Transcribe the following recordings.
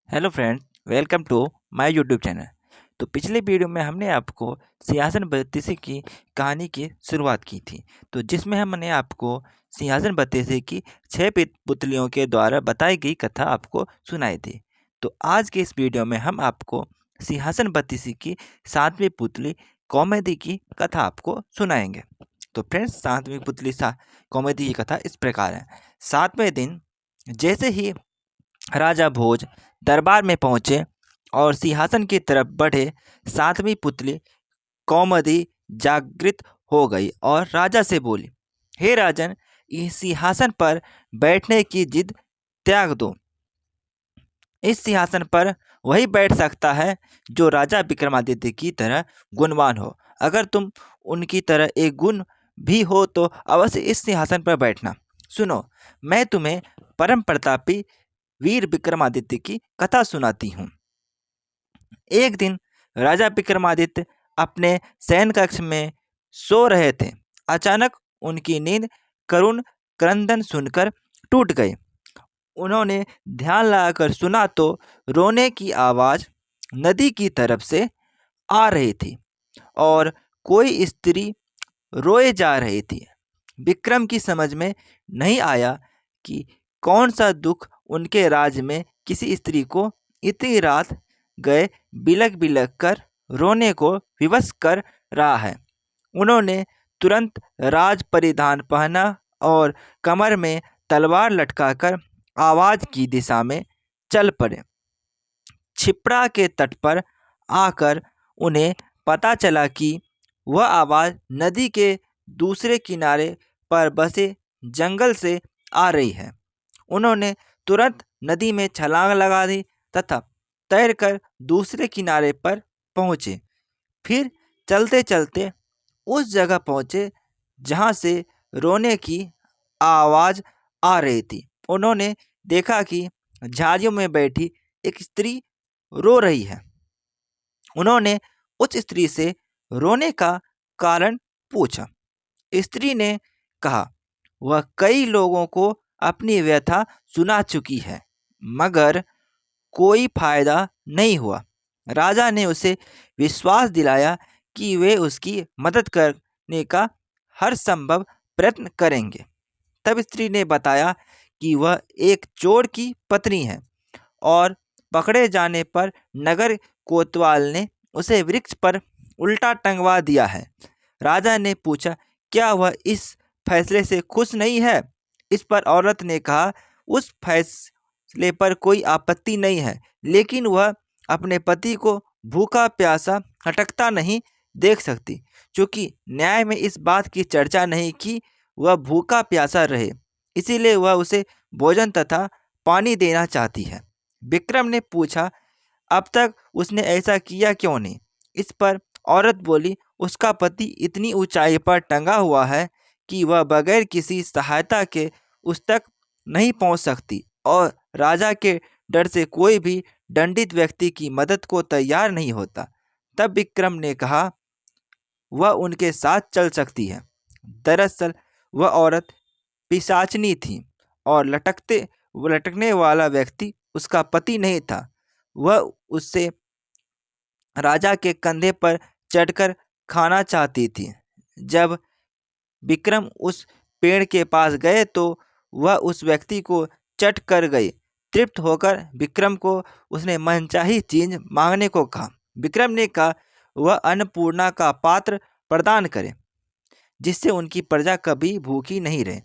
Hello friends, welcome to my YouTube channel. तो पिछले video में हमने आपको सिंहासन बत्तीसी की कहानी की शुरुआत की थी। तो जिसमें हमने आपको सिंहासन बत्तीसी की 6 पुतलियों के द्वारा बताई गई कथा आपको सुनाई थी। तो आज के इस वीडियो में हम आपको सिंहासन बत्तीसी की 7वीं पुतली कॉमेडी की कथा आपको सुनाएंगे। तो फ्रेंड्स, 7वीं पुतली कॉमेडी की कथा इस प्रकार है। 7वें दिन जैसे ही राजा भोज दरबार में पहुंचे और सिंहासन की तरफ बढ़े, 7वीं पुतली कौमुदी जागृत हो गई और राजा से बोली, हे राजन, इस सिंहासन पर बैठने की जिद त्याग दो। इस सिंहासन पर वही बैठ सकता है जो राजा विक्रमादित्य की तरह गुणवान हो। अगर तुम उनकी तरह एक गुण भी हो तो अवश्य इस सिंहासन पर बैठना। सुनो, मैं तुम्हें परम प्रतापी वीर विक्रमादित्य की कथा सुनाती हूँ। एक दिन राजा विक्रमादित्य अपने शयन कक्ष में सो रहे थे। अचानक उनकी नींद करुण क्रंदन सुनकर टूट गई। उन्होंने ध्यान लगाकर सुना तो रोने की आवाज़ नदी की तरफ से आ रही थी और कोई स्त्री रोए जा रही थी। विक्रम की समझ में नहीं आया कि कौन सा दुख उनके राज्य में किसी स्त्री को इतनी रात गए बिलक बिलक कर रोने को विवश कर रहा है। उन्होंने तुरंत राज परिधान पहना और कमर में तलवार लटकाकर आवाज की दिशा में चल पड़े। छिपड़ा के तट पर आकर उन्हें पता चला कि वह आवाज़ नदी के दूसरे किनारे पर बसे जंगल से आ रही है। उन्होंने तुरंत नदी में छलांग लगा दी तथा तैरकर दूसरे किनारे पर पहुँचे। फिर चलते चलते उस जगह पहुँचे जहाँ से रोने की आवाज़ आ रही थी। उन्होंने देखा कि झाड़ियों में बैठी एक स्त्री रो रही है। उन्होंने उस स्त्री से रोने का कारण पूछा। स्त्री ने कहा, वह कई लोगों को अपनी व्यथा सुना चुकी है, मगर कोई फायदा नहीं हुआ। राजा ने उसे विश्वास दिलाया कि वे उसकी मदद करने का हर संभव प्रयत्न करेंगे। तब स्त्री ने बताया कि वह एक चोर की पत्नी है और पकड़े जाने पर नगर कोतवाल ने उसे वृक्ष पर उल्टा टंगवा दिया है। राजा ने पूछा, क्या वह इस फैसले से खुश नहीं है? इस पर औरत ने कहा, उस फैसले पर कोई आपत्ति नहीं है, लेकिन वह अपने पति को भूखा प्यासा हटकता नहीं देख सकती, क्योंकि न्याय में इस बात की चर्चा नहीं कि वह भूखा प्यासा रहे, इसीलिए वह उसे भोजन तथा पानी देना चाहती है। विक्रम ने पूछा, अब तक उसने ऐसा किया क्यों नहीं? इस पर औरत बोली, उसका पति इतनी ऊंचाई पर टंगा हुआ है कि वह बगैर किसी सहायता के उस तक नहीं पहुंच सकती और राजा के डर से कोई भी दंडित व्यक्ति की मदद को तैयार नहीं होता। तब विक्रम ने कहा, वह उनके साथ चल सकती है। दरअसल वह औरत पिशाचनी थी और लटकने वाला व्यक्ति उसका पति नहीं था। वह उससे राजा के कंधे पर चढ़कर खाना चाहती थी। जब विक्रम उस पेड़ के पास गए तो वह उस व्यक्ति को चट कर गई। तृप्त होकर विक्रम को उसने मनचाही चीज मांगने को कहा। विक्रम ने कहा, वह अन्नपूर्णा का पात्र प्रदान करे, जिससे उनकी प्रजा कभी भूखी नहीं रहे।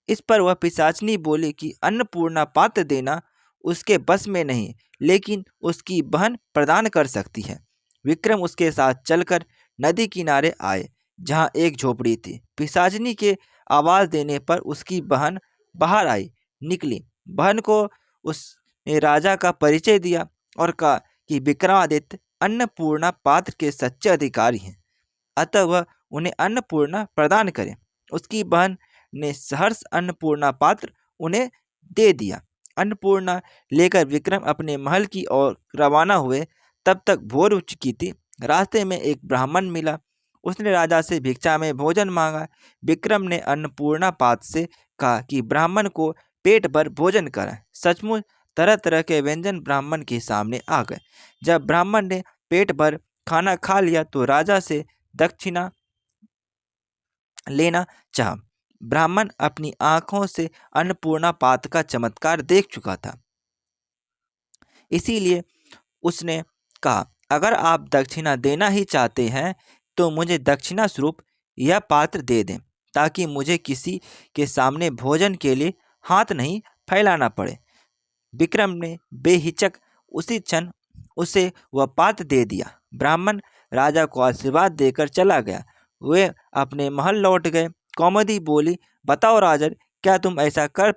इस पर वह पिशाचनी बोली कि अन्नपूर्णा पात्र देना उसके बस में नहीं, लेकिन उसकी बहन प्रदान कर सकती है। विक्रम उसके साथ चलकर नदी किनारे आए, जहाँ एक झोपड़ी थी। पिशाचनी के आवाज़ देने पर उसकी बहन बाहर आई निकली। बहन को उसने राजा का परिचय दिया और कहा कि विक्रमादित्य अन्नपूर्णा पात्र के सच्चे अधिकारी हैं, अतः वह उन्हें अन्नपूर्णा प्रदान करें। उसकी बहन ने सहर्ष अन्नपूर्णा पात्र उन्हें दे दिया। अन्नपूर्णा लेकर विक्रम अपने महल की ओर रवाना हुए। तब तक भोर हो चुकी थी। रास्ते में एक ब्राह्मण मिला। उसने राजा से भिक्षा में भोजन मांगा। विक्रम ने अन्नपूर्णा पात्र से कहा कि ब्राह्मण को पेट भर भोजन कराएं। सचमुच तरह तरह के व्यंजन ब्राह्मण के सामने आ गए। जब ब्राह्मण ने पेट भर खाना खा लिया तो राजा से दक्षिणा लेना चाहा। ब्राह्मण अपनी आंखों से अन्नपूर्णा पात का चमत्कार देख चुका था, इसीलिए उसने कहा, अगर आप दक्षिणा देना ही चाहते हैं तो मुझे दक्षिणा स्वरूप यह पात्र दे दें, ताकि मुझे किसी के सामने भोजन के लिए हाथ नहीं फैलाना पड़े। विक्रम ने बेहिचक उसी क्षण उसे वह पात्र दे दिया। ब्राह्मण राजा को आशीर्वाद देकर चला गया। वे अपने महल लौट गए। कौमुदी बोली, बताओ राजन, क्या तुम ऐसा कर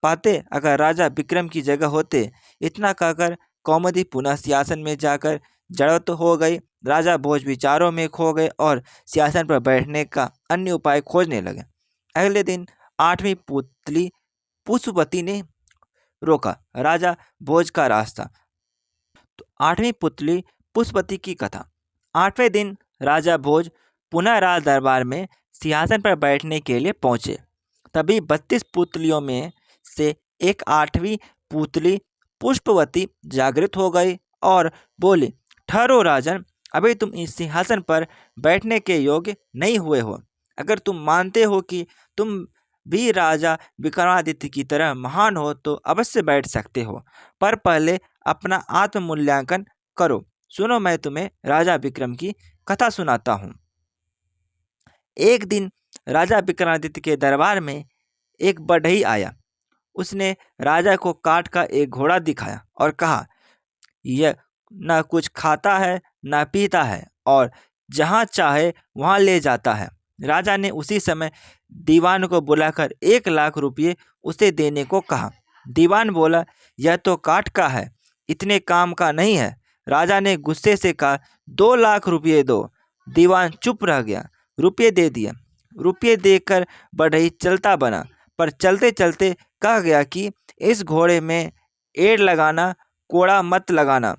पाते अगर राजा विक्रम की जगह होते? इतना कहकर कौमुदी पुनः सिंहासन में जाकर जड़ तो हो गई। राजा भोज विचारों में खो गए और सिंहासन पर बैठने का अन्य उपाय खोजने लगे। अगले दिन 8वीं पुतली पुष्पवती ने रोका राजा भोज का रास्ता। तो 8वीं पुतली पुष्पवती की कथा। 8वें दिन राजा भोज पुनः राज दरबार में सिंहासन पर बैठने के लिए पहुंचे। तभी 32 पुतलियों में से एक 8वीं पुतली पुष्पवती जागृत हो गई और बोली, ठहरो राजन, अभी तुम इस सिंहासन पर बैठने के योग्य नहीं हुए हो। अगर तुम मानते हो कि तुम भी राजा विक्रमादित्य की तरह महान हो तो अवश्य बैठ सकते हो, पर पहले अपना आत्ममूल्यांकन करो। सुनो, मैं तुम्हें राजा विक्रम की कथा सुनाता हूँ। एक दिन राजा विक्रमादित्य के दरबार में एक बढ़ई आया। उसने राजा को काठ का एक घोड़ा दिखाया और कहा, यह न कुछ खाता है न पीता है और जहाँ चाहे वहाँ ले जाता है। राजा ने उसी समय दीवान को बुलाकर 1 लाख रुपये उसे देने को कहा। दीवान बोला, यह तो काठ का है, इतने काम का नहीं है। राजा ने गुस्से से कहा, 2 लाख रुपये दो। दीवान चुप रह गया। रुपये दे दिया। रुपये देकर बढ़ई चलता बना, पर चलते चलते कह गया कि इस घोड़े में एड़ लगाना, कोड़ा मत लगाना।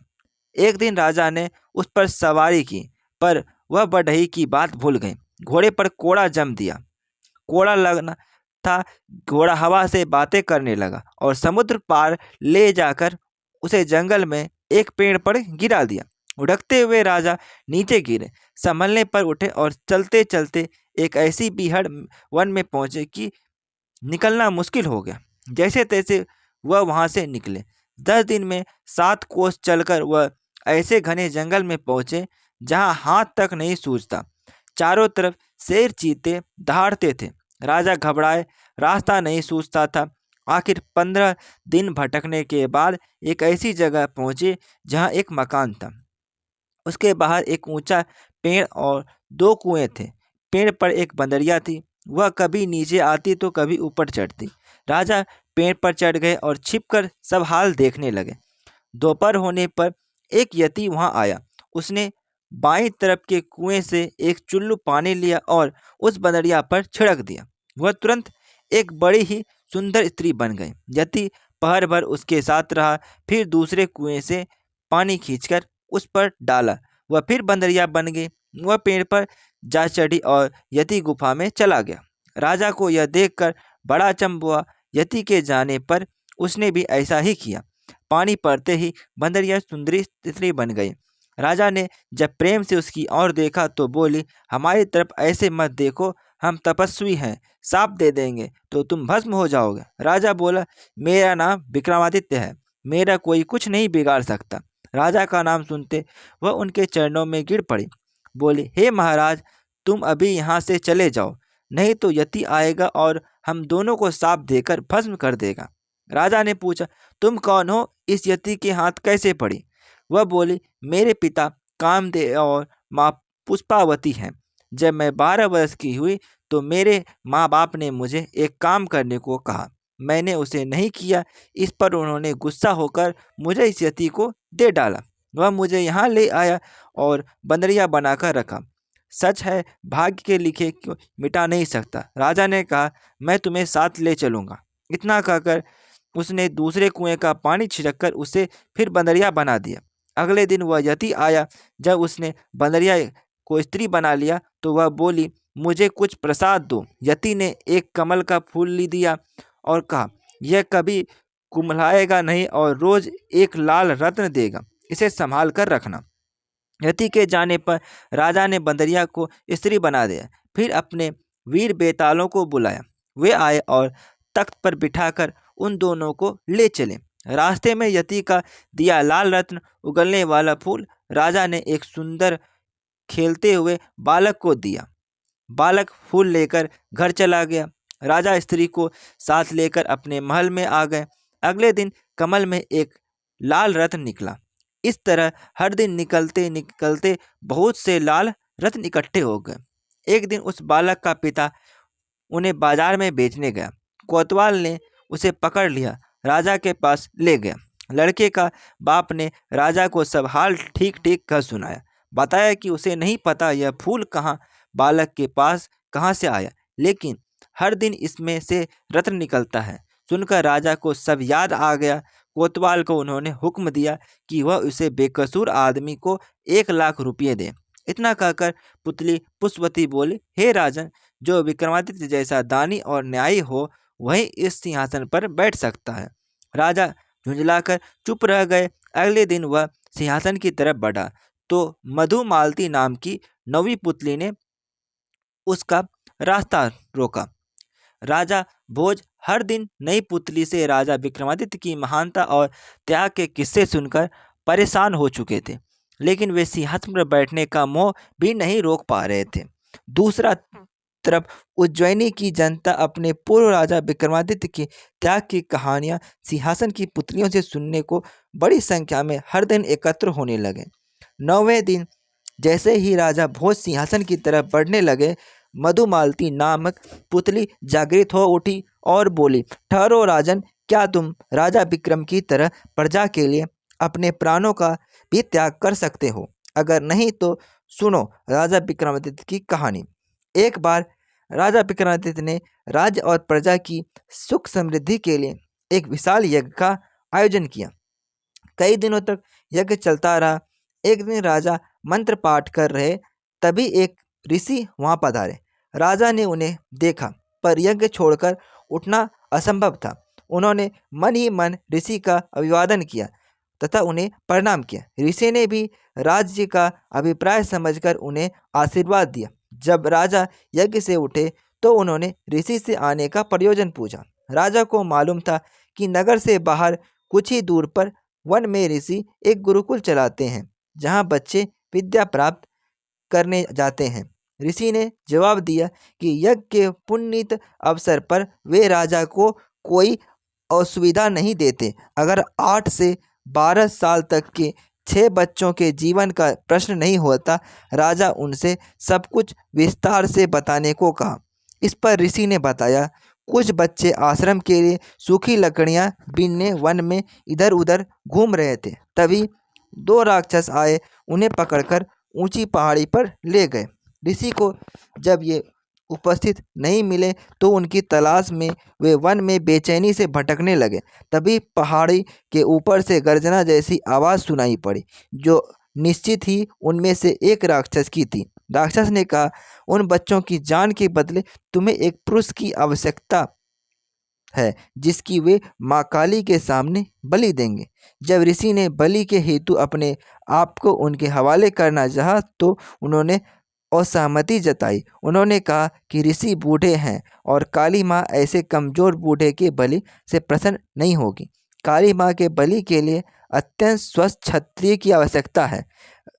एक दिन राजा ने उस पर सवारी की, पर वह बढ़ई की बात भूल गई। घोड़े पर कोड़ा जम दिया। कोड़ा लगना था। घोड़ा हवा से बातें करने लगा और समुद्र पार ले जाकर उसे जंगल में एक पेड़ पर गिरा दिया। उड़कते हुए राजा नीचे गिरे, संभलने पर उठे और चलते चलते एक ऐसी बीहड़ वन में पहुंचे कि निकलना मुश्किल हो गया। जैसे तैसे वह वहां से निकले। 10 दिन में 7 कोस चलकर वह ऐसे घने जंगल में पहुंचे जहां हाथ तक नहीं सूझता। चारों तरफ शेर चीते दहाड़ते थे। राजा घबराए, रास्ता नहीं सूझता था। आखिर 15 दिन भटकने के बाद एक ऐसी जगह पहुंचे जहां एक मकान था। उसके बाहर एक ऊंचा पेड़ और 2 कुएं थे। पेड़ पर एक बंदरिया थी। वह कभी नीचे आती तो कभी ऊपर चढ़ती। राजा पेड़ पर चढ़ गए और छिपकर सब हाल देखने लगे। दोपहर होने पर एक यति वहां आया। उसने बाईं तरफ के कुएं से एक चुल्लू पानी लिया और उस बंदरिया पर छिड़क दिया। वह तुरंत एक बड़ी ही सुंदर स्त्री बन गई। यति पहर भर उसके साथ रहा, फिर दूसरे कुएं से पानी खींचकर उस पर डाला। वह फिर बंदरिया बन गई। वह पेड़ पर जा चढ़ी और यति गुफा में चला गया। राजा को यह देखकर बड़ा अचंभ हुआ। यति के जाने पर उसने भी ऐसा ही किया। पानी पड़ते ही बंदरिया सुंदरी स्त्री बन गई। राजा ने जब प्रेम से उसकी ओर देखा तो बोली, हमारी तरफ ऐसे मत देखो, हम तपस्वी हैं, शाप दे देंगे तो तुम भस्म हो जाओगे। राजा बोला, मेरा नाम विक्रमादित्य है, मेरा कोई कुछ नहीं बिगाड़ सकता। राजा का नाम सुनते वह उनके चरणों में गिर पड़ी। बोली, हे महाराज, तुम अभी यहाँ से चले जाओ, नहीं तो यति आएगा और हम दोनों को शाप देकर भस्म कर देगा। राजा ने पूछा, तुम कौन हो? इस यति के हाथ कैसे पड़ी? वह बोली, मेरे पिता कामदेव और माँ पुष्पावती हैं। जब मैं 12 वर्ष की हुई तो मेरे माँ बाप ने मुझे एक काम करने को कहा। मैंने उसे नहीं किया। इस पर उन्होंने गुस्सा होकर मुझे इस यति को दे डाला। वह मुझे यहाँ ले आया और बंदरिया बनाकर रखा। सच है, भाग्य के लिखे क्यों मिटा नहीं सकता। राजा ने कहा, मैं तुम्हें साथ ले चलूँगा। इतना कहकर उसने दूसरे कुएं का पानी छिड़ककर उसे फिर बंदरिया बना दिया। अगले दिन वह यति आया। जब उसने बंदरिया को स्त्री बना लिया तो वह बोली, मुझे कुछ प्रसाद दो। यति ने एक कमल का फूल ली दिया और कहा, यह कभी कुम्हलाएगा नहीं और रोज एक लाल रत्न देगा, इसे संभाल कर रखना। यति के जाने पर राजा ने बंदरिया को स्त्री बना दिया। फिर अपने वीर बेतालों को बुलाया। वे आए और तख्त पर बिठाकर उन दोनों को ले चले। रास्ते में यति का दिया लाल रत्न उगलने वाला फूल राजा ने एक सुंदर खेलते हुए बालक को दिया। बालक फूल लेकर घर चला गया। राजा स्त्री को साथ लेकर अपने महल में आ गए। अगले दिन कमल में एक लाल रत्न निकला। इस तरह हर दिन निकलते निकलते बहुत से लाल रत्न इकट्ठे हो गए। एक दिन उस बालक का पिता उन्हें बाजार में बेचने गया। कोतवाल ने उसे पकड़ लिया, राजा के पास ले गया। लड़के का बाप ने राजा को सब हाल ठीक ठीक कर सुनाया। बताया कि उसे नहीं पता यह फूल कहाँ बालक के पास कहाँ से आया, लेकिन हर दिन इसमें से रत्न निकलता है। सुनकर राजा को सब याद आ गया। कोतवाल को उन्होंने हुक्म दिया कि वह उसे बेकसूर आदमी को 1,00,000 रुपये दे। इतना कहकर पुतली पुष्पवती बोली, हे राजन, जो विक्रमादित्य जैसा दानी और न्यायी हो वही इस सिंहासन पर बैठ सकता है। राजा झुंझलाकर चुप रह गए। अगले दिन वह सिंहासन की तरफ बढ़ा तो मधुमालती नाम की 9वीं पुतली ने उसका रास्ता रोका। राजा भोज हर दिन नई पुतली से राजा विक्रमादित्य की महानता और त्याग के किस्से सुनकर परेशान हो चुके थे, लेकिन वे सिंहासन पर बैठने का मोह भी नहीं रोक पा रहे थे। दूसरा तरफ उज्जैनी की जनता अपने पूर्व राजा विक्रमादित्य के त्याग की कहानियां सिंहासन की पुतलियों से सुनने को बड़ी संख्या में हर दिन एकत्र होने लगे। 9वें दिन जैसे ही राजा भोज सिंहासन की तरफ बढ़ने लगे, मधुमालती नामक पुतली जागृत हो उठी और बोली, ठहरो राजन, क्या तुम राजा विक्रम की तरह प्रजा के लिए अपने प्राणों का भी त्याग कर सकते हो? अगर नहीं तो सुनो राजा विक्रमादित्य की कहानी। एक बार राजा विक्रमादित्य ने राज्य और प्रजा की सुख समृद्धि के लिए एक विशाल यज्ञ का आयोजन किया। कई दिनों तक यज्ञ चलता रहा। एक दिन राजा मंत्र पाठ कर रहे, तभी एक ऋषि वहां पधारे। राजा ने उन्हें देखा, पर यज्ञ छोड़कर उठना असंभव था। उन्होंने मन ही मन ऋषि का अभिवादन किया तथा उन्हें प्रणाम किया। ऋषि ने भी राज्य का अभिप्राय समझकर उन्हें आशीर्वाद दिया। जब राजा यज्ञ से उठे तो उन्होंने ऋषि से आने का प्रयोजन पूछा। राजा को मालूम था कि नगर से बाहर कुछ ही दूर पर वन में ऋषि एक गुरुकुल चलाते हैं, जहाँ बच्चे विद्या प्राप्त करने जाते हैं। ऋषि ने जवाब दिया कि यज्ञ के पुण्यित अवसर पर वे राजा को कोई असुविधा नहीं देते। अगर 8 से 12 साल तक के 6 बच्चों के जीवन का प्रश्न नहीं होता, राजा उनसे सब कुछ विस्तार से बताने को कहा। इस पर ऋषि ने बताया, कुछ बच्चे आश्रम के लिए सूखी लकड़ियां बीनने वन में इधर उधर घूम रहे थे। तभी 2 राक्षस आए, उन्हें पकड़कर ऊंची पहाड़ी पर ले गए। ऋषि को जब ये उपस्थित नहीं मिले तो उनकी तलाश में वे वन में बेचैनी से भटकने लगे। तभी पहाड़ी के ऊपर से गर्जना जैसी आवाज़ सुनाई पड़ी, जो निश्चित ही उनमें से एक राक्षस की थी। राक्षस ने कहा, उन बच्चों की जान के बदले तुम्हें एक पुरुष की आवश्यकता है, जिसकी वे माँ काली के सामने बलि देंगे। जब ऋषि ने बलि के हेतु अपने आप को उनके हवाले करना चाहा तो उन्होंने असहमति जताई। उन्होंने कहा कि ऋषि बूढ़े हैं और काली माँ ऐसे कमजोर बूढ़े के बलि से प्रसन्न नहीं होगी। काली माँ के बलि के लिए अत्यंत स्वस्थ क्षत्रिय की आवश्यकता है।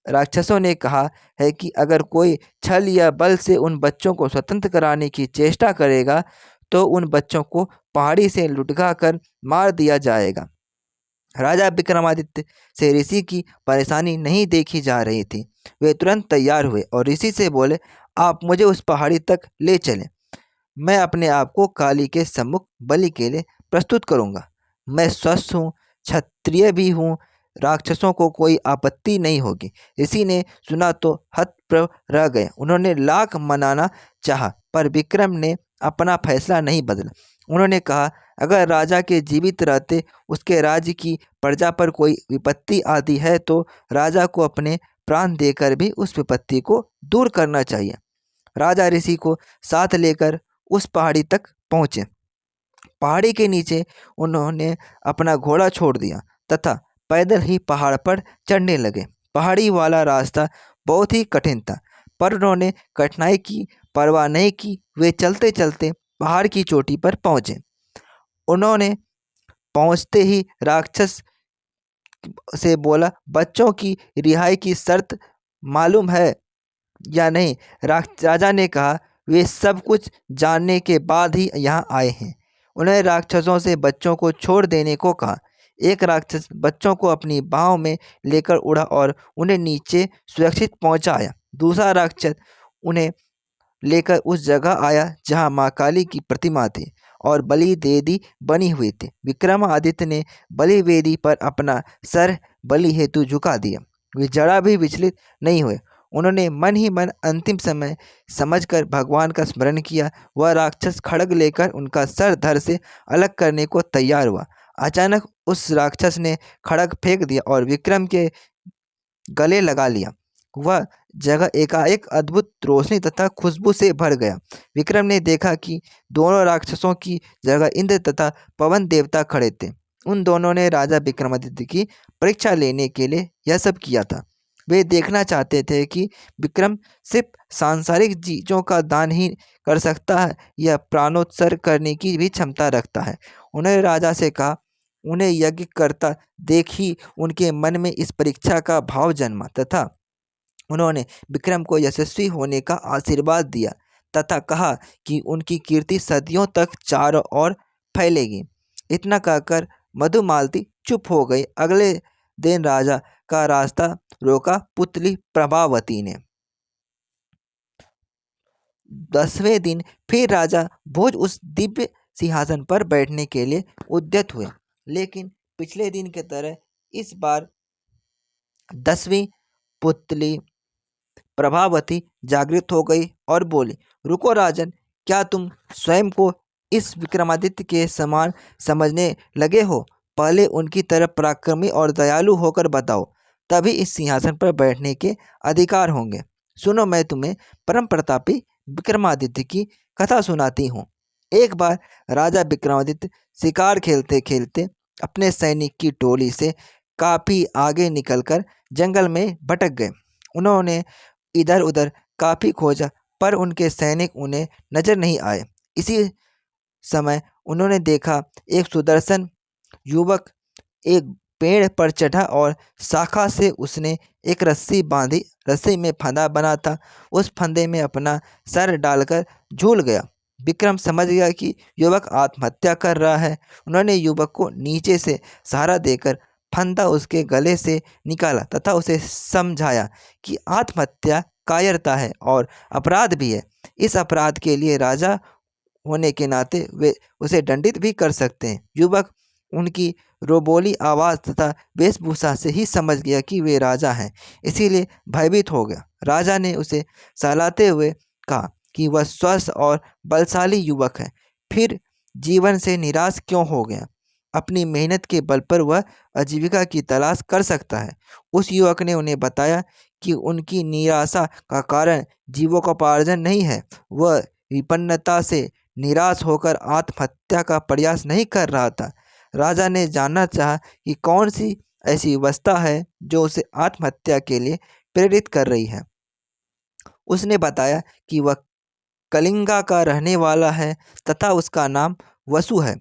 राक्षसों ने कहा है कि अगर कोई छल या बल से उन बच्चों को स्वतंत्र कराने की चेष्टा करेगा तो उन बच्चों को पहाड़ी से लुढ़का कर मार दिया जाएगा। राजा विक्रमादित्य से ऋषि की परेशानी नहीं देखी जा रही थी। वे तुरंत तैयार हुए और ऋषि से बोले, आप मुझे उस पहाड़ी तक ले चलें। मैं अपने आप को काली के सम्मुख बलि के लिए प्रस्तुत करूंगा। मैं स्वस्थ हूँ, क्षत्रिय भी हूँ, राक्षसों को कोई आपत्ति नहीं होगी। ऋषि ने सुना तो हतप्रभ रह गए। उन्होंने लाख मनाना चाहा, पर विक्रम ने अपना फैसला नहीं बदला। उन्होंने कहा, अगर राजा के जीवित रहते उसके राज्य की प्रजा पर कोई विपत्ति आती है तो राजा को अपने प्राण देकर भी उस विपत्ति को दूर करना चाहिए। राजा ऋषि को साथ लेकर उस पहाड़ी तक पहुँचे। पहाड़ी के नीचे उन्होंने अपना घोड़ा छोड़ दिया तथा पैदल ही पहाड़ पर चढ़ने लगे। पहाड़ी वाला रास्ता बहुत ही कठिन था, पर उन्होंने कठिनाई की परवाह नहीं की। वे चलते चलते पहाड़ की चोटी पर पहुंचे। उन्होंने पहुंचते ही राक्षस से बोला, बच्चों की रिहाई की शर्त मालूम है या नहीं? राजा ने कहा, वे सब कुछ जानने के बाद ही यहाँ आए हैं। उन्हें राक्षसों से बच्चों को छोड़ देने को कहा। एक राक्षस बच्चों को अपनी बाहों में लेकर उड़ा और उन्हें नीचे सुरक्षित पहुंचाया। दूसरा राक्षस उन्हें लेकर उस जगह आया जहां माँ काली की प्रतिमा थी और बलि वेदी बनी हुई थी। विक्रमादित्य ने बलि वेदी पर अपना सर बलि हेतु झुका दिया। वे जरा भी विचलित नहीं हुए। उन्होंने मन ही मन अंतिम समय समझकर भगवान का स्मरण किया। वह राक्षस खड्ग लेकर उनका सर धड़ से अलग करने को तैयार हुआ। अचानक उस राक्षस ने खड्ग फेंक दिया और विक्रम के गले लगा लिया। वह जगह एकाएक अद्भुत रोशनी तथा खुशबू से भर गया। विक्रम ने देखा कि दोनों राक्षसों की जगह इंद्र तथा पवन देवता खड़े थे। उन दोनों ने राजा विक्रमादित्य की परीक्षा लेने के लिए यह सब किया था। वे देखना चाहते थे कि विक्रम सिर्फ सांसारिक चीजों का दान ही कर सकता है या प्राणोत्सर्ग करने की भी क्षमता रखता है। उन्होंने राजा से कहा, उन्हें यज्ञ करता देख ही उनके मन में इस परीक्षा का भाव जन्मा तथा उन्होंने विक्रम को यशस्वी होने का आशीर्वाद दिया तथा कहा कि उनकी कीर्ति सदियों तक चारों ओर फैलेगी। इतना कहकर मधुमालती चुप हो गई। अगले दिन राजा का रास्ता रोका पुतली प्रभावती ने। 10वें दिन फिर राजा भोज उस दिव्य सिंहासन पर बैठने के लिए उद्यत हुए, लेकिन पिछले दिन की तरह इस बार 10वीं पुतली प्रभावती जागृत हो गई और बोली, रुको राजन, क्या तुम स्वयं को इस विक्रमादित्य के समान समझने लगे हो? पहले उनकी तरह पराक्रमी और दयालु होकर बताओ, तभी इस सिंहासन पर बैठने के अधिकार होंगे। सुनो, मैं तुम्हें परम प्रतापी विक्रमादित्य की कथा सुनाती हूँ। एक बार राजा विक्रमादित्य शिकार खेलते खेलते अपने सैनिक की टोली से काफ़ी आगे निकलकर जंगल में भटक गए। उन्होंने इधर उधर काफ़ी खोजा, पर उनके सैनिक उन्हें नजर नहीं आए। इसी समय उन्होंने देखा एक सुदर्शन युवक एक पेड़ पर चढ़ा और शाखा से उसने एक रस्सी बांधी। रस्सी में फंदा बना था। उस फंदे में अपना सर डालकर झूल गया। विक्रम समझ गया कि युवक आत्महत्या कर रहा है। उन्होंने युवक को नीचे से सहारा देकर फंदा उसके गले से निकाला तथा उसे समझाया कि आत्महत्या कायरता है और अपराध भी है। इस अपराध के लिए राजा होने के नाते वे उसे दंडित भी कर सकते हैं। युवक उनकी रोबोली आवाज़ तथा वेशभूषा से ही समझ गया कि वे राजा हैं, इसीलिए भयभीत हो गया। राजा ने उसे सहलाते हुए कहा कि वह स्वस्थ और बलशाली युवक है, फिर जीवन से निराश क्यों हो गया? अपनी मेहनत के बल पर वह आजीविका की तलाश कर सकता है। उस युवक ने उन्हें बताया कि उनकी निराशा का कारण जीविकोपार्जन नहीं है। वह विपन्नता से निराश होकर आत्महत्या का प्रयास नहीं कर रहा था। राजा ने जानना चाहा कि कौन सी ऐसी अवस्था है जो उसे आत्महत्या के लिए प्रेरित कर रही है। उसने बताया कि वह कलिंगा का रहने वाला है तथा उसका नाम वसु है।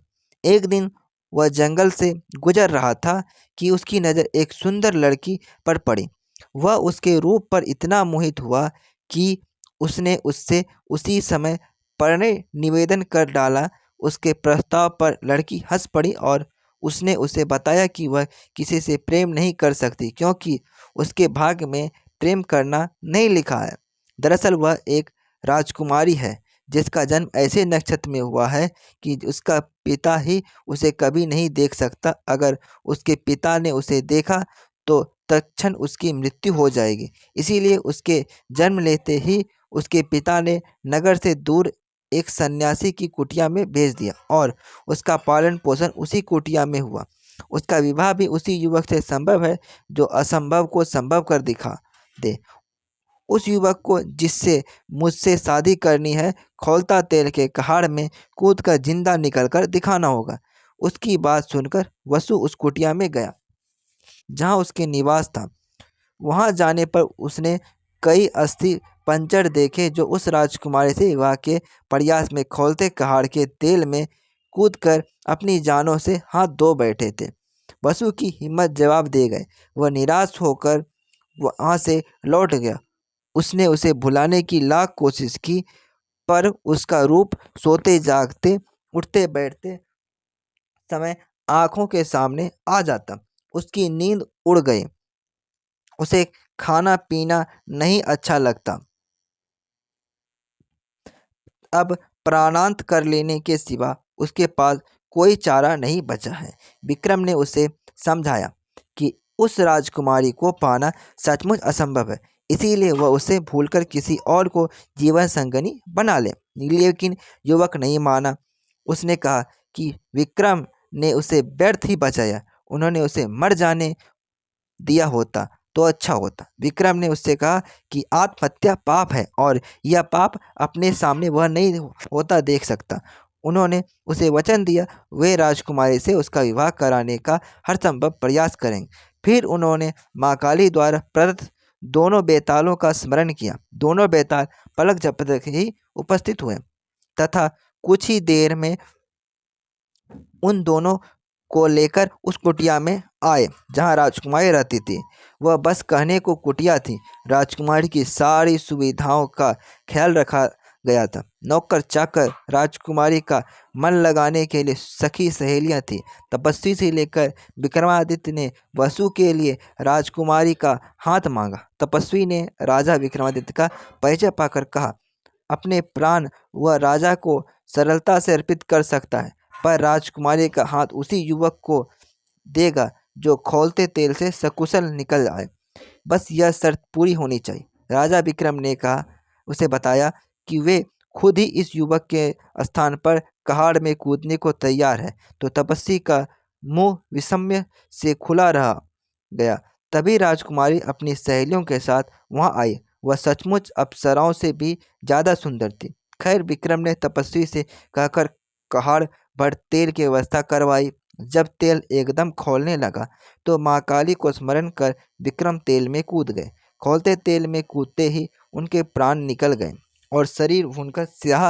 एक दिन वह जंगल से गुजर रहा था कि उसकी नज़र एक सुंदर लड़की पर पड़ी। वह उसके रूप पर इतना मोहित हुआ कि उसने उससे उसी समय प्रणय निवेदन कर डाला। उसके प्रस्ताव पर लड़की हंस पड़ी और उसने उसे बताया कि वह किसी से प्रेम नहीं कर सकती, क्योंकि उसके भाग्य में प्रेम करना नहीं लिखा है। दरअसल वह एक राजकुमारी है जिसका जन्म ऐसे नक्षत्र में हुआ है कि उसका पिता ही उसे कभी नहीं देख सकता। अगर उसके पिता ने उसे देखा तो तत्क्षण उसकी मृत्यु हो जाएगी। इसीलिए उसके जन्म लेते ही उसके पिता ने नगर से दूर एक सन्यासी की कुटिया में भेज दिया और उसका पालन पोषण उसी कुटिया में हुआ। उसका विवाह भी उसी युवक से संभव है जो असंभव को संभव कर दिखा दे। उस युवक को जिससे मुझसे शादी करनी है खौलता तेल के कहाड़ में कूद कर जिंदा निकलकर दिखाना होगा। उसकी बात सुनकर वसु उस कुटिया में गया जहाँ उसके निवास था। वहां जाने पर उसने कई अस्थि पंजर देखे जो उस राजकुमारी से विवाह के प्रयास में खौलते कहाड़ के तेल में कूदकर अपनी जानों से हाथ धो बैठे थे। वसु की हिम्मत जवाब दे गए। वह निराश होकर वहां से लौट गया। उसने उसे भुलाने की लाख कोशिश की, पर उसका रूप सोते जागते उठते बैठते समय आंखों के सामने आ जाता। उसकी नींद उड़ गई। उसे खाना पीना नहीं अच्छा लगता। अब प्राणांत कर लेने के सिवा उसके पास कोई चारा नहीं बचा है। विक्रम ने उसे समझाया कि उस राजकुमारी को पाना सचमुच असंभव है, इसीलिए वह उसे भूलकर किसी और को जीवन संगनी बना ले। लेकिन युवक नहीं माना। उसने कहा कि विक्रम ने उसे व्यर्थ ही बचाया। उन्होंने उसे मर जाने दिया होता तो अच्छा होता। विक्रम ने उससे कहा कि आत्महत्या पाप है और यह पाप अपने सामने वह नहीं होता देख सकता। उन्होंने उसे वचन दिया वे राजकुमारी से उसका विवाह कराने का हर संभव प्रयास करेंगे। फिर उन्होंने माँ काली द्वारा प्रदत्त दोनों बेतालों का स्मरण किया। दोनों बेताल पलक झपकते ही उपस्थित हुए तथा कुछ ही देर में उन दोनों को लेकर उस कुटिया में आए जहां राजकुमारी रहती थी। वह बस कहने को कुटिया थी। राजकुमारी की सारी सुविधाओं का ख्याल रखा गया था। नौकर चाकर, राजकुमारी का मन लगाने के लिए सखी सहेलियां थी। तपस्वी से लेकर विक्रमादित्य ने वसु के लिए राजकुमारी का हाथ मांगा। तपस्वी ने राजा विक्रमादित्य का परिचय पाकर कहा, अपने प्राण वह राजा को सरलता से अर्पित कर सकता है, पर राजकुमारी का हाथ उसी युवक को देगा जो खौलते तेल से सकुशल निकल आए। बस यह शर्त पूरी होनी चाहिए। राजा विक्रम ने कहा उसे बताया कि वे खुद ही इस युवक के स्थान पर कहाड़ में कूदने को तैयार है। तो तपस्वी का मुंह विस्मय से खुला रह गया। तभी राजकुमारी अपनी सहेलियों के साथ वहां आई। वह सचमुच अप्सराओं से भी ज्यादा सुंदर थी। खैर, विक्रम ने तपस्वी से कहकर कहाड़ भर तेल की व्यवस्था करवाई। जब तेल एकदम खौलने लगा तो माँ काली को स्मरण कर विक्रम तेल में कूद गए। खौलते तेल में कूदते ही उनके प्राण निकल गए और शरीर भूनकर स्याह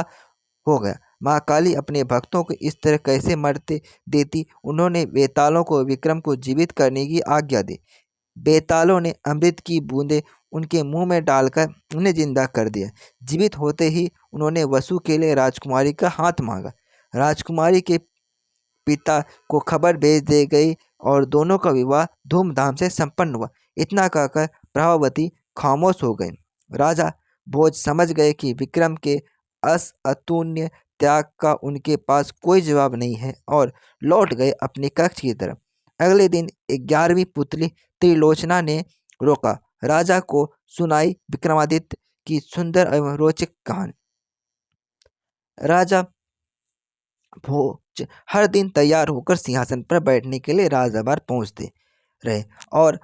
हो गया। माँ काली अपने भक्तों को इस तरह कैसे मरते देती। उन्होंने बेतालों को विक्रम को जीवित करने की आज्ञा दी। बेतालों ने अमृत की बूंदें उनके मुंह में डालकर उन्हें जिंदा कर दिया। जीवित होते ही उन्होंने वसु के लिए राजकुमारी का हाथ मांगा। राजकुमारी के पिता को खबर भेज दी गई और दोनों का विवाह धूमधाम से संपन्न हुआ। इतना कहकर प्रभावती खामोश हो गई। राजा भोज समझ गए कि विक्रम के अतुल्य त्याग का उनके पास कोई जवाब नहीं है और लौट गए अपने कक्ष की तरफ। अगले दिन 11वीं पुतली त्रिलोचना ने रोका राजा को सुनाई विक्रमादित्य की सुंदर एवं रोचक कहानी। राजा भोज हर दिन तैयार होकर सिंहासन पर बैठने के लिए राजदरबार पहुंचते रहे और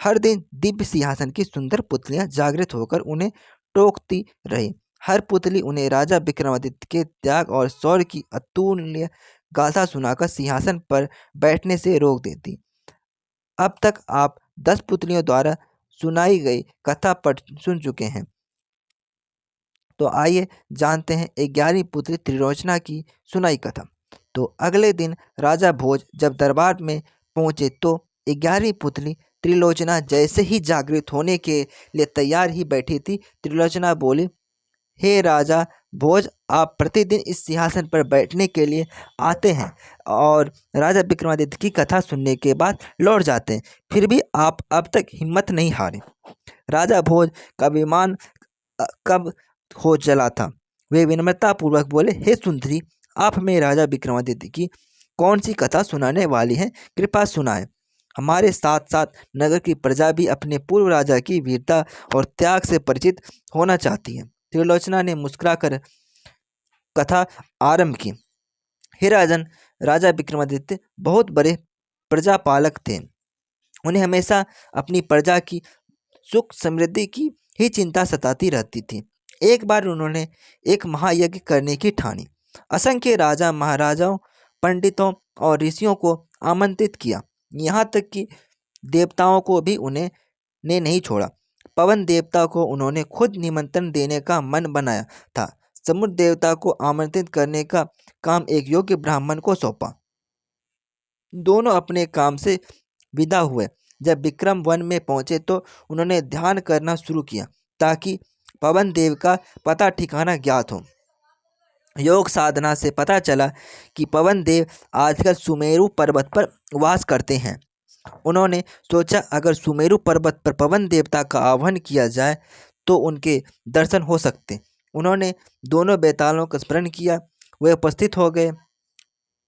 हर दिन दिव्य सिंहासन की सुंदर पुतलियां जागृत होकर उन्हें टोकती रही। हर पुतली उन्हें राजा विक्रमादित्य के त्याग और शौर्य की अतुल्य गाथा सुनाकर सिंहासन पर बैठने से रोक देती। अब तक आप 10 पुतलियों द्वारा सुनाई गई कथा पढ़ सुन चुके हैं। तो आइए जानते हैं 11वीं पुत्री त्रिलोचना की सुनाई कथा। तो अगले दिन राजा भोज जब दरबार में पहुंचे तो 11वीं पुतली त्रिलोचना जैसे ही जागृत होने के लिए तैयार ही बैठी थी। त्रिलोचना बोली, हे राजा भोज, आप प्रतिदिन इस सिंहासन पर बैठने के लिए आते हैं और राजा विक्रमादित्य की कथा सुनने के बाद लौट जाते हैं, फिर भी आप अब तक हिम्मत नहीं हारे। राजा भोज का विमान कब हो चला था। वे विनम्रता पूर्वक बोले, हे सुंदरी, आप हमें राजा विक्रमादित्य की कौन सी कथा सुनाने वाली हैं, कृपा सुनाएं। हमारे साथ साथ नगर की प्रजा भी अपने पूर्व राजा की वीरता और त्याग से परिचित होना चाहती है। त्रिलोचना ने मुस्कुराकर कथा आरंभ की। हे राजन, राजा विक्रमादित्य बहुत बड़े प्रजापालक थे। उन्हें हमेशा अपनी प्रजा की सुख समृद्धि की ही चिंता सताती रहती थी। एक बार उन्होंने एक महायज्ञ करने की ठानी। असंख्य राजा महाराजाओं, पंडितों और ऋषियों को आमंत्रित किया। यहाँ तक कि देवताओं को भी उन्हें ने नहीं छोड़ा। पवन देवता को उन्होंने खुद निमंत्रण देने का मन बनाया था। समुद्र देवता को आमंत्रित करने का काम एक योग्य ब्राह्मण को सौंपा। दोनों अपने काम से विदा हुए। जब विक्रम वन में पहुंचे तो उन्होंने ध्यान करना शुरू किया ताकि पवन देव का पता ठिकाना ज्ञात हो। योग साधना से पता चला कि पवन देव आजकल सुमेरु पर्वत पर वास करते हैं। उन्होंने सोचा अगर सुमेरु पर्वत पर पवन देवता का आह्वान किया जाए तो उनके दर्शन हो सकते। उन्होंने दोनों बेतालों का स्मरण किया। वे उपस्थित हो गए।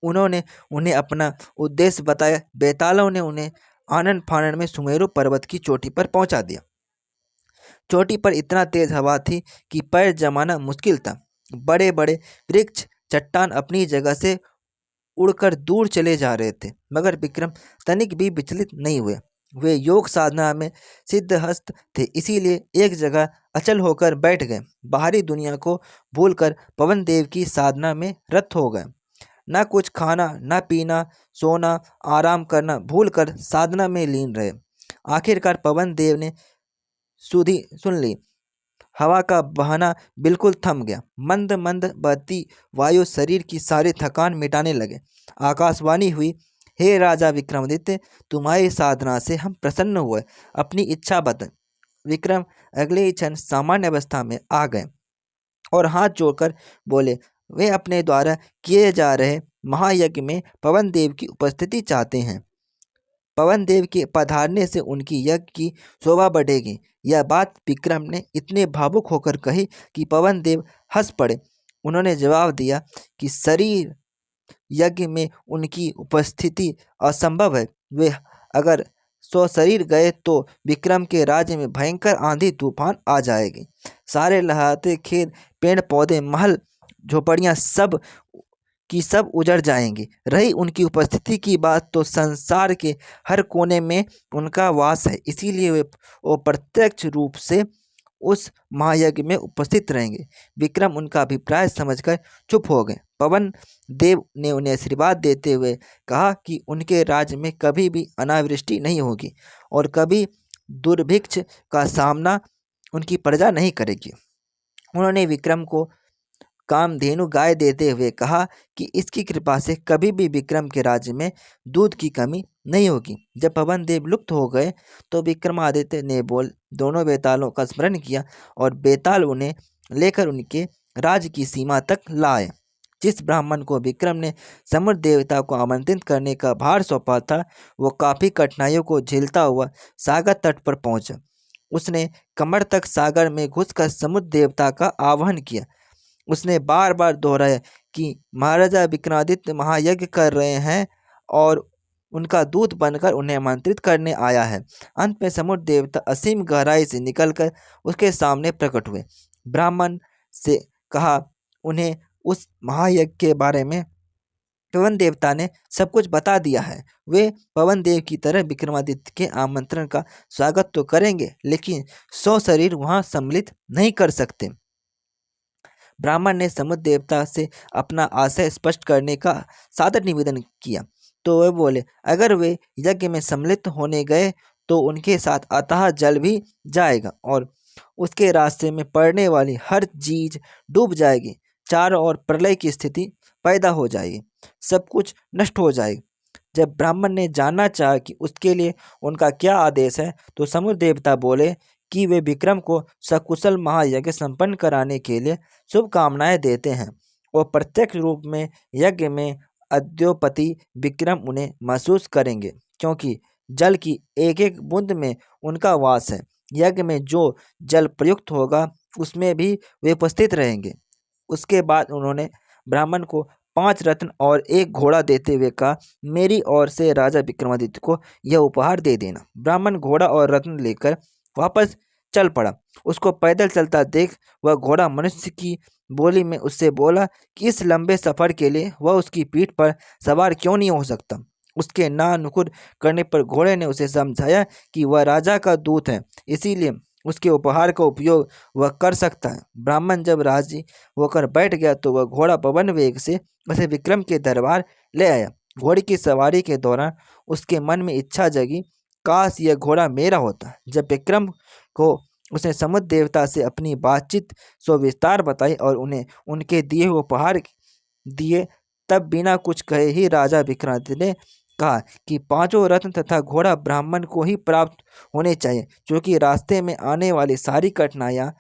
उन्होंने उन्हें अपना उद्देश्य बताया। बेतालों ने उन्हें आनन फानन में सुमेरु पर्वत की चोटी पर पहुंचा दिया। चोटी पर इतना तेज हवा थी कि पैर जमाना मुश्किल था। बड़े बड़े वृक्ष, चट्टान अपनी जगह से उड़कर दूर चले जा रहे थे, मगर विक्रम तनिक भी विचलित नहीं हुए। वे योग साधना में सिद्धहस्त थे, इसीलिए एक जगह अचल होकर बैठ गए। बाहरी दुनिया को भूलकर पवन देव की साधना में रत हो गए। न कुछ खाना, न पीना, सोना, आराम करना भूलकर साधना में लीन रहे। आखिरकार पवन देव ने सुन ली। हवा का बहाना बिल्कुल थम गया। मंद मंद बहती वायु शरीर की सारी थकान मिटाने लगे। आकाशवाणी हुई, हे राजा विक्रमादित्य, तुम्हारी साधना से हम प्रसन्न हुए। अपनी इच्छा बता। विक्रम अगले ही क्षण सामान्य अवस्था में आ गए और हाथ जोड़कर बोले, वे अपने द्वारा किए जा रहे महायज्ञ में पवन देव की उपस्थिति चाहते हैं। पवन देव के पधारने से उनकी यज्ञ की शोभा बढ़ेगी। यह बात विक्रम ने इतने भावुक होकर कही कि पवन देव हंस पड़े। उन्होंने जवाब दिया कि शरीर यज्ञ में उनकी उपस्थिति असंभव है। वे अगर शरीर गए तो विक्रम के राज्य में भयंकर आंधी तूफान आ जाएगी। सारे लहराते खेत, पेड़ पौधे, महल, झोपड़ियां सब की सब उजड़ जाएंगी। रही उनकी उपस्थिति की बात तो संसार के हर कोने में उनका वास है, इसीलिए वो प्रत्यक्ष रूप से उस महायज्ञ में उपस्थित रहेंगे। विक्रम उनका अभिप्राय समझकर चुप हो गए। पवन देव ने उन्हें आशीर्वाद देते हुए कहा कि उनके राज्य में कभी भी अनावृष्टि नहीं होगी और कभी दुर्भिक्ष का सामना उनकी प्रजा नहीं करेगी। उन्होंने विक्रम को कामधेनु गाय देते हुए कहा कि इसकी कृपा से कभी भी विक्रम के राज्य में दूध की कमी नहीं होगी। जब पवन देव लुप्त हो गए तो विक्रमादित्य ने दोनों बेतालों का स्मरण किया और बेताल उन्हें लेकर उनके राज्य की सीमा तक लाए। जिस ब्राह्मण को विक्रम ने समुद्र देवता को आमंत्रित करने का भार सौंपा था, वो काफ़ी कठिनाइयों को झेलता हुआ सागर तट पर पहुंचा। उसने कमर तक सागर में घुसकर समुद्र देवता का आह्वान किया। उसने बार बार दोहराया कि महाराजा विक्रमादित्य महायज्ञ कर रहे हैं और उनका दूत बनकर उन्हें आमंत्रित करने आया है। अंत में समुद्र देवता असीम गहराई से निकलकर उसके सामने प्रकट हुए। ब्राह्मण से कहा, उन्हें उस महायज्ञ के बारे में पवन देवता ने सब कुछ बता दिया है। वे पवन देव की तरह विक्रमादित्य के आमंत्रण का स्वागत तो करेंगे, लेकिन 100 शरीर वहां सम्मिलित नहीं कर सकते। ब्राह्मण ने समुद्र देवता से अपना आशय स्पष्ट करने का सादर निवेदन किया तो वे बोले, अगर वे यज्ञ में सम्मिलित होने गए तो उनके साथ अथाह जल भी जाएगा और उसके रास्ते में पड़ने वाली हर चीज डूब जाएगी। चारों ओर प्रलय की स्थिति पैदा हो जाएगी, सब कुछ नष्ट हो जाएगा। जब ब्राह्मण ने जानना चाहा कि उसके लिए उनका क्या आदेश है तो समुद्र देवता बोले कि वे विक्रम को सकुशल महायज्ञ संपन्न कराने के लिए शुभकामनाएं देते हैं और प्रत्यक्ष रूप में यज्ञ में अद्योपति विक्रम उन्हें महसूस करेंगे, क्योंकि जल की एक एक बूंद में उनका वास है। यज्ञ में जो जल प्रयुक्त होगा उसमें भी वे उपस्थित रहेंगे। उसके बाद उन्होंने ब्राह्मण को 5 रत्न और 1 घोड़ा देते हुए कहा, मेरी ओर से राजा विक्रमादित्य को यह उपहार दे देना। ब्राह्मण घोड़ा और रत्न लेकर वापस चल पड़ा। उसको पैदल चलता देख वह घोड़ा मनुष्य की बोली में उससे बोला कि इस लंबे सफर के लिए वह उसकी पीठ पर सवार क्यों नहीं हो सकता। उसके ना नुकुर करने पर घोड़े ने उसे समझाया कि वह राजा का दूत है, इसीलिए उसके उपहार का उपयोग वह कर सकता है। ब्राह्मण जब राजी होकर बैठ गया तो वह घोड़ा पवन वेग से उसे विक्रम के दरबार ले आया। घोड़े की सवारी के दौरान उसके मन में इच्छा जगी, काश यह घोड़ा मेरा होता। जब विक्रम को उसने समुद्र देवता से अपनी बातचीत सविस्तार बताई और उन्हें उनके दिए हुए उपहार दिए, तब बिना कुछ कहे ही राजा विक्रांत ने कहा कि पांचों रत्न तथा घोड़ा ब्राह्मण को ही प्राप्त होने चाहिए, क्योंकि रास्ते में आने वाली सारी कठिनाइयां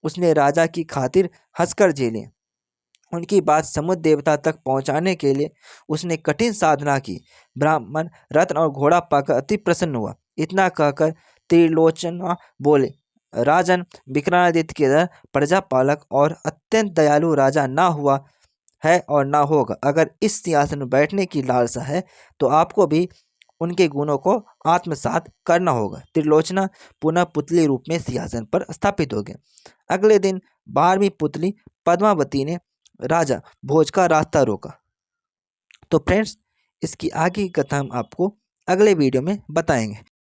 उसने राजा की खातिर हंसकर झेली। उनकी बात समुद्र देवता तक पहुंचाने के लिए उसने कठिन साधना की। ब्राह्मण रत्न और घोड़ा पाकर अति प्रसन्न हुआ। इतना कहकर त्रिलोचना बोले, राजन, विक्रमादित्य के द्वारा प्रजापालक और अत्यंत दयालु राजा ना हुआ है और ना होगा। अगर इस सिंहासन में बैठने की लालसा है तो आपको भी उनके गुणों को आत्मसात करना होगा। त्रिलोचना पुनः पुतली रूप में सिंहासन पर स्थापित हो गए। अगले दिन 12वीं पुतली पद्मावती ने राजा भोज का रास्ता रोका। तो फ्रेंड्स, इसकी आगे की कथा हम आपको अगले वीडियो में बताएंगे।